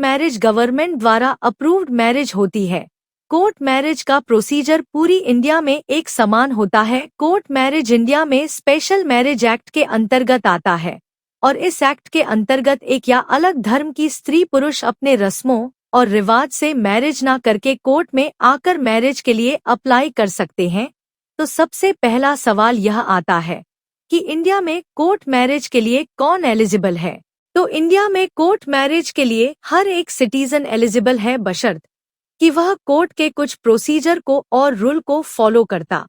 Marriage government द्वारा approved marriage होती है। कोर्ट मैरिज का प्रोसीजर पूरी इंडिया में एक समान होता है। कोर्ट मैरिज इंडिया में स्पेशल मैरिज एक्ट के अंतर्गत आता है और इस एक्ट के अंतर्गत एक या अलग धर्म की स्त्री पुरुष अपने रस्मों और रिवाज से मैरिज ना करके कोर्ट में आकर मैरिज के लिए अप्लाई कर सकते हैं। तो सबसे पहला सवाल यह आता है कि इंडिया में कोर्ट मैरिज के लिए कौन एलिजिबल है। तो इंडिया में कोर्ट मैरिज के लिए हर एक सिटीजन एलिजिबल है, बशर्त कि वह कोर्ट के कुछ प्रोसीजर को और रूल को फॉलो करता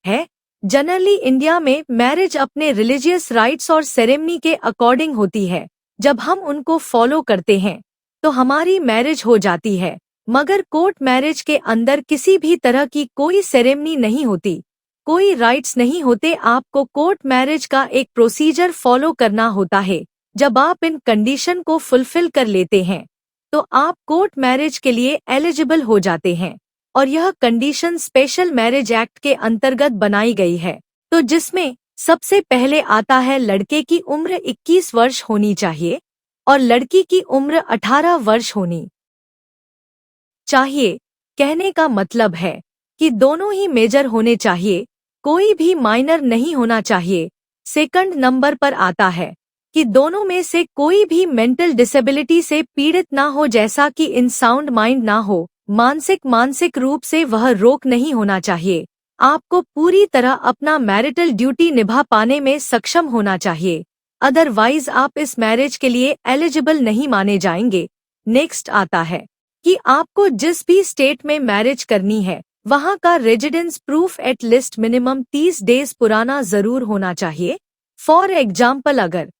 है। जनरली इंडिया में मैरिज अपने रिलीजियस राइट्स और सेरेमनी के अकॉर्डिंग होती है। जब हम उनको फॉलो करते हैं तो हमारी मैरिज हो जाती है, मगर कोर्ट मैरिज के अंदर किसी भी तरह की कोई सेरेमनी नहीं होती, कोई राइट्स नहीं होते। आपको कोर्ट मैरिज का एक प्रोसीजर फॉलो करना होता है। जब आप इन कंडीशन को फुलफिल कर लेते हैं तो आप कोर्ट मैरिज के लिए एलिजिबल हो जाते हैं और यह कंडीशन स्पेशल मैरिज एक्ट के अंतर्गत बनाई गई है। तो जिसमें सबसे पहले आता है लड़के की उम्र 21 वर्ष होनी चाहिए और लड़की की उम्र 18 वर्ष होनी चाहिए। कहने का मतलब है कि दोनों ही मेजर होने चाहिए, कोई भी माइनर नहीं होना चाहिए। सेकंड नंबर पर आता है कि दोनों में से कोई भी मेंटल डिसेबिलिटी से पीड़ित ना हो, जैसा कि इनसाउंड माइंड ना हो, मानसिक रूप से वह रोक नहीं होना चाहिए। आपको पूरी तरह अपना मैरिटल ड्यूटी निभा पाने में सक्षम होना चाहिए, अदरवाइज आप इस मैरिज के लिए एलिजिबल नहीं माने जाएंगे। नेक्स्ट आता है कि आपको जिस भी स्टेट में मैरिज करनी है वहां का residence proof at least minimum 30 days पुराना जरूर होना चाहिए। फॉर एग्जाम्पल, अगर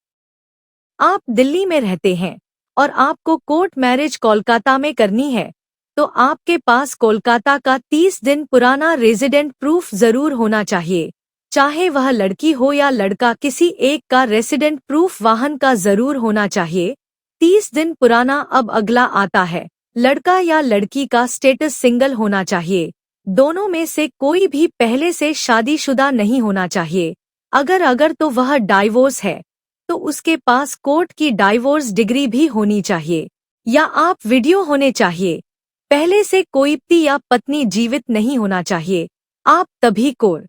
आप दिल्ली में रहते हैं और आपको कोर्ट मैरिज कोलकाता में करनी है तो आपके पास कोलकाता का 30 दिन पुराना रेजिडेंट प्रूफ जरूर होना चाहिए। चाहे वह लड़की हो या लड़का, किसी एक का रेसिडेंट प्रूफ वाहन का जरूर होना चाहिए, 30 दिन पुराना। अब अगला आता है लड़का या लड़की का स्टेटस सिंगल होना चाहिए। दोनों में से कोई भी पहले से शादीशुदा नहीं होना चाहिए। अगर तो वह डाइवोर्स है तो उसके पास कोर्ट की डाइवोर्स डिग्री भी होनी चाहिए, या आप वीडियो होने चाहिए। पहले से कोई पति या पत्नी जीवित नहीं होना चाहिए। आप तभी कोर्ट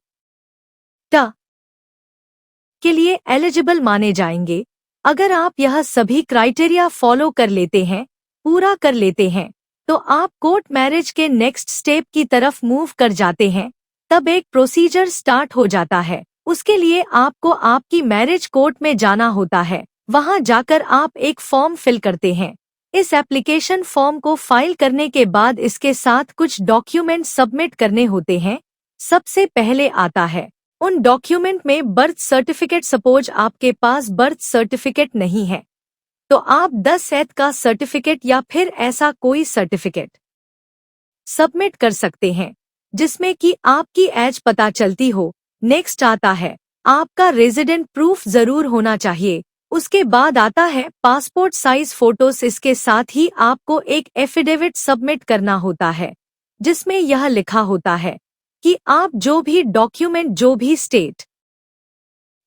के लिए एलिजिबल माने जाएंगे। अगर आप यह सभी क्राइटेरिया फॉलो कर लेते हैं, पूरा कर लेते हैं, तो आप कोर्ट मैरिज के नेक्स्ट स्टेप की तरफ मूव कर जाते हैं। तब एक प्रोसीजर स्टार्ट हो जाता है। उसके लिए आपको आपकी मैरिज कोर्ट में जाना होता है। वहां जाकर आप एक फॉर्म फिल करते हैं। इस एप्लीकेशन फॉर्म को फाइल करने के बाद इसके साथ कुछ डॉक्यूमेंट सबमिट करने होते हैं। सबसे पहले आता है उन डॉक्यूमेंट में बर्थ सर्टिफिकेट। सपोज आपके पास बर्थ सर्टिफिकेट नहीं है तो आप 10 एथ का सर्टिफिकेट या फिर ऐसा कोई सर्टिफिकेट सबमिट कर सकते हैं जिसमें कि आपकी एज पता चलती हो। नेक्स्ट आता है आपका रेजिडेंट प्रूफ जरूर होना चाहिए। उसके बाद आता है पासपोर्ट साइज फोटोज। इसके साथ ही आपको एक एफिडेविट सबमिट करना होता है जिसमें यह लिखा होता है कि आप जो भी डॉक्यूमेंट जो भी स्टेट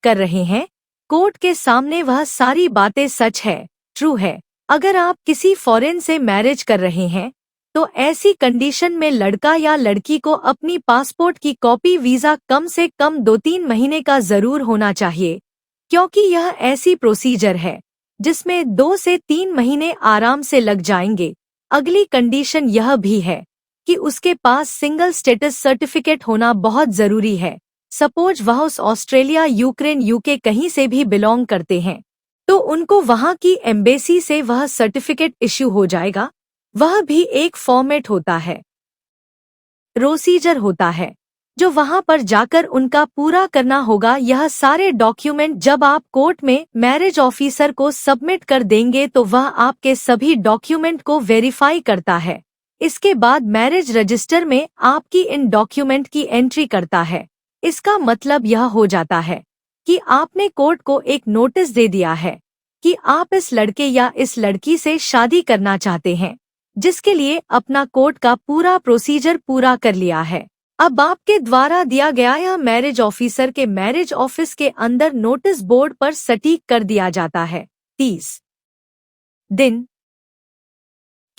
कर रहे हैं कोर्ट के सामने वह सारी बातें सच है, ट्रू है। अगर आप किसी फॉरेन से मैरिज कर रहे हैं तो ऐसी कंडीशन में लड़का या लड़की को अपनी पासपोर्ट की कॉपी, वीजा कम से कम 2-3 महीने का जरूर होना चाहिए, क्योंकि यह ऐसी प्रोसीजर है जिसमें 2 से 3 महीने आराम से लग जाएंगे। अगली कंडीशन यह भी है कि उसके पास सिंगल स्टेटस सर्टिफिकेट होना बहुत जरूरी है। सपोज वह ऑस्ट्रेलिया, यूक्रेन, यूके कहीं से भी बिलोंग करते हैं तो उनको वहां की एम्बेसी से वह सर्टिफिकेट इश्यू हो जाएगा। वह भी एक फॉर्मेट होता है, प्रोसीजर होता है जो वहां पर जाकर उनका पूरा करना होगा। यह सारे डॉक्यूमेंट जब आप कोर्ट में मैरिज ऑफिसर को सबमिट कर देंगे तो वह आपके सभी डॉक्यूमेंट को वेरीफाई करता है। इसके बाद मैरिज रजिस्टर में आपकी इन डॉक्यूमेंट की एंट्री करता है। इसका मतलब यह हो जाता है कि आपने कोर्ट को एक नोटिस दे दिया है कि आप इस लड़के या इस लड़की से शादी करना चाहते हैं, जिसके लिए अपना कोर्ट का पूरा प्रोसीजर पूरा कर लिया है। अब आपके द्वारा दिया गया यह मैरिज ऑफिसर के मैरिज ऑफिस के अंदर नोटिस बोर्ड पर सटीक कर दिया जाता है। 30 दिन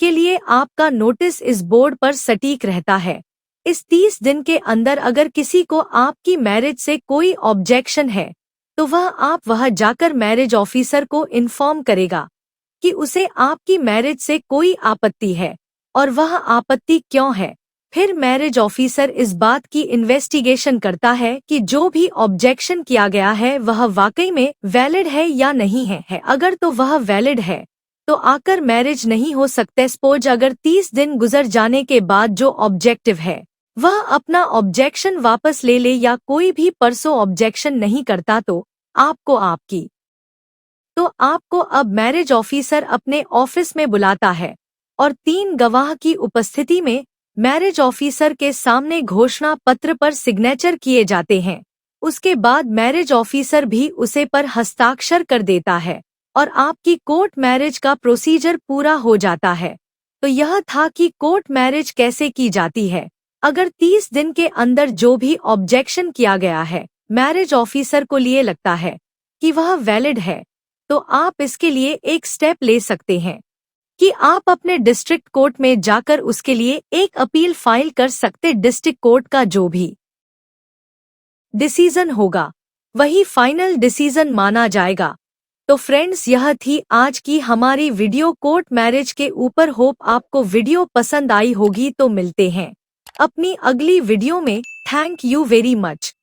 के लिए आपका नोटिस इस बोर्ड पर सटीक रहता है। इस 30 दिन के अंदर अगर किसी को आपकी मैरिज से कोई ऑब्जेक्शन है तो वह जाकर मैरिज ऑफिसर को इन्फॉर्म करेगा कि उसे आपकी मैरिज से कोई आपत्ति है और वह आपत्ति क्यों है। फिर मैरिज ऑफिसर इस बात की इन्वेस्टिगेशन करता है कि जो भी ऑब्जेक्शन किया गया है वह वाकई में वैलिड है या नहीं है। अगर तो वह वैलिड है तो आकर मैरिज नहीं हो सकते। सपोज अगर 30 दिन गुजर जाने के बाद जो ऑब्जेक्टिव है वह अपना ऑब्जेक्शन वापस ले ले या कोई भी परसों ऑब्जेक्शन नहीं करता तो आपको अब मैरिज ऑफिसर अपने ऑफिस में बुलाता है और 3 गवाह की उपस्थिति में मैरिज ऑफिसर के सामने घोषणा पत्र पर सिग्नेचर किए जाते हैं। उसके बाद मैरिज ऑफिसर भी उसे पर हस्ताक्षर कर देता है और आपकी कोर्ट मैरिज का प्रोसीजर पूरा हो जाता है। तो यह था कि कोर्ट मैरिज कैसे की जाती है। अगर 30 दिन के अंदर जो भी ऑब्जेक्शन किया गया है मैरिज ऑफिसर को लिए लगता है कि वह वैलिड है तो आप इसके लिए एक स्टेप ले सकते हैं कि आप अपने डिस्ट्रिक्ट कोर्ट में जाकर उसके लिए एक अपील फाइल कर सकते। डिस्ट्रिक्ट कोर्ट का जो भी डिसीजन होगा वही फाइनल डिसीजन माना जाएगा। तो फ्रेंड्स, यह थी आज की हमारी वीडियो कोर्ट मैरिज के ऊपर। होप आपको वीडियो पसंद आई होगी। तो मिलते हैं अपनी अगली वीडियो में। Thank you very much.